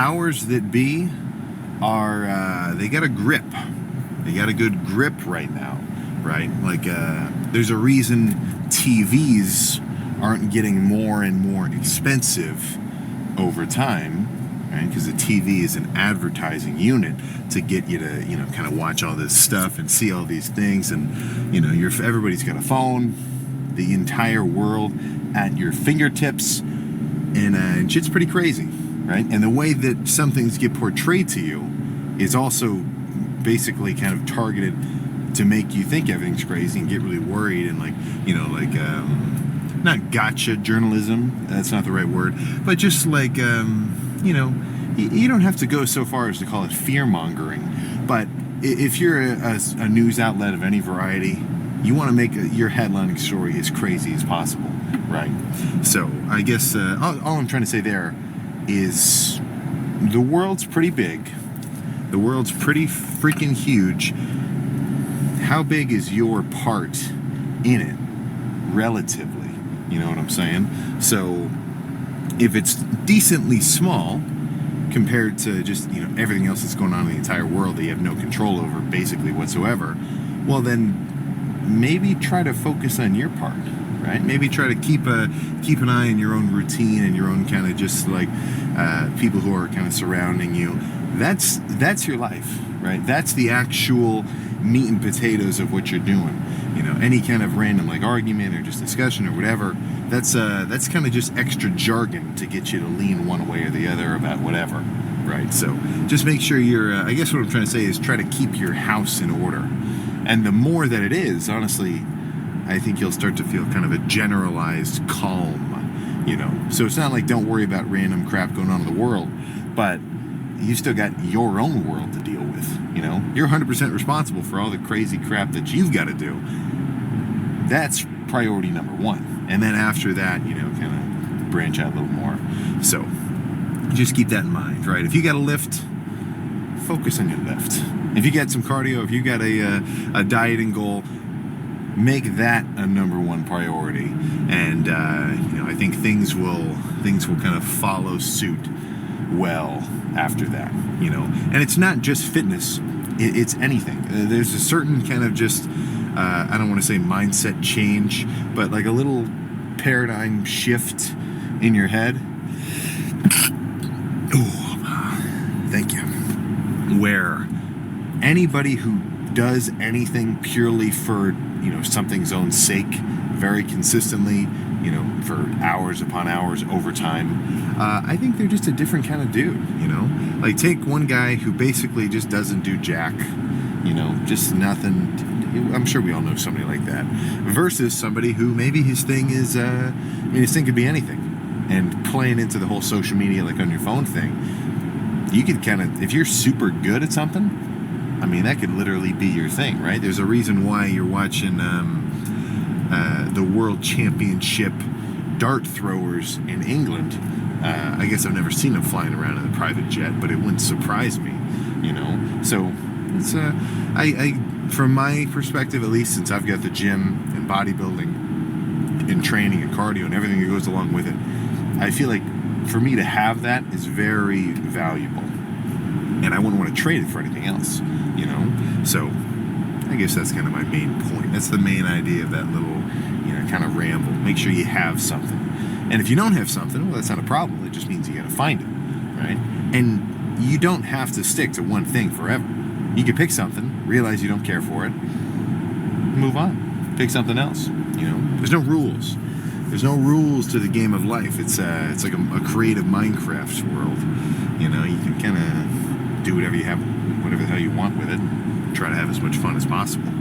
powers that be are, they got a grip. They got a good grip right now, right? Like, there's a reason TVs aren't getting more and more expensive over time, right? Because the TV is an advertising unit to get you to, kind of watch all this stuff and see all these things. And, everybody's got a phone, the entire world at your fingertips, and shit's pretty crazy, right? And the way that some things get portrayed to you is also basically kind of targeted to make you think everything's crazy and get really worried and not gotcha journalism, that's not the right word, but just like, you don't have to go so far as to call it fear-mongering, but if you're a news outlet of any variety, you want to make your headlining story as crazy as possible, right? So I guess all I'm trying to say there is the world's pretty big. The world's pretty freaking huge. How big is your part in it, relatively? You know what I'm saying? So if it's decently small compared to just, everything else that's going on in the entire world that you have no control over basically whatsoever, well then maybe try to focus on your part, right? Maybe try to keep an eye on your own routine and your own kind of just like people who are kind of surrounding you. That's your life, right? That's the actual meat and potatoes of what you're doing. Any kind of random like argument or just discussion or whatever, that's kind of just extra jargon to get you to lean one way or the other about whatever, right? So just make sure I guess what I'm trying to say is try to keep your house in order. And the more that it is, honestly, I think you'll start to feel kind of a generalized calm, So it's not like don't worry about random crap going on in the world, but you still got your own world to deal with, You're 100% responsible for all the crazy crap that you've got to do. That's priority number one. And then after that, kind of branch out a little more. So just keep that in mind, right? If you got a lift, focus on your lift. If you got some cardio, if you got a dieting goal, make that a number one priority. And, I think things will kind of follow suit well after that, And it's not just fitness. It's anything. There's a certain kind of just, I don't want to say mindset change, but like a little paradigm shift in your head. Oh, thank you. Where anybody who does anything purely for, something's own sake, very consistently, for hours upon hours over time, I think they're just a different kind of dude, Like take one guy who basically just doesn't do jack, just nothing. I'm sure we all know somebody like that. Versus somebody who maybe his thing is, his thing could be anything. And playing into the whole social media, like on your phone thing, you could kind of, if you're super good at something, that could literally be your thing, right? There's a reason why you're watching the World Championship dart throwers in England. I guess I've never seen them flying around in a private jet, but it wouldn't surprise me, So it's I from my perspective, at least, since I've got the gym and bodybuilding and training and cardio and everything that goes along with it, I feel like for me to have that is very valuable, and I wouldn't want to trade it for anything else, So I guess that's kind of my main point. That's the main idea of that little, kind of ramble. Make sure you have something. And if you don't have something, well, that's not a problem. It just means you got to find it, right? And you don't have to stick to one thing forever. You can pick something, realize you don't care for it, move on. Pick something else, There's no rules. There's no rules to the game of life. It's like a creative Minecraft world. You can kind of do whatever the hell you want with it. Try to have as much fun as possible.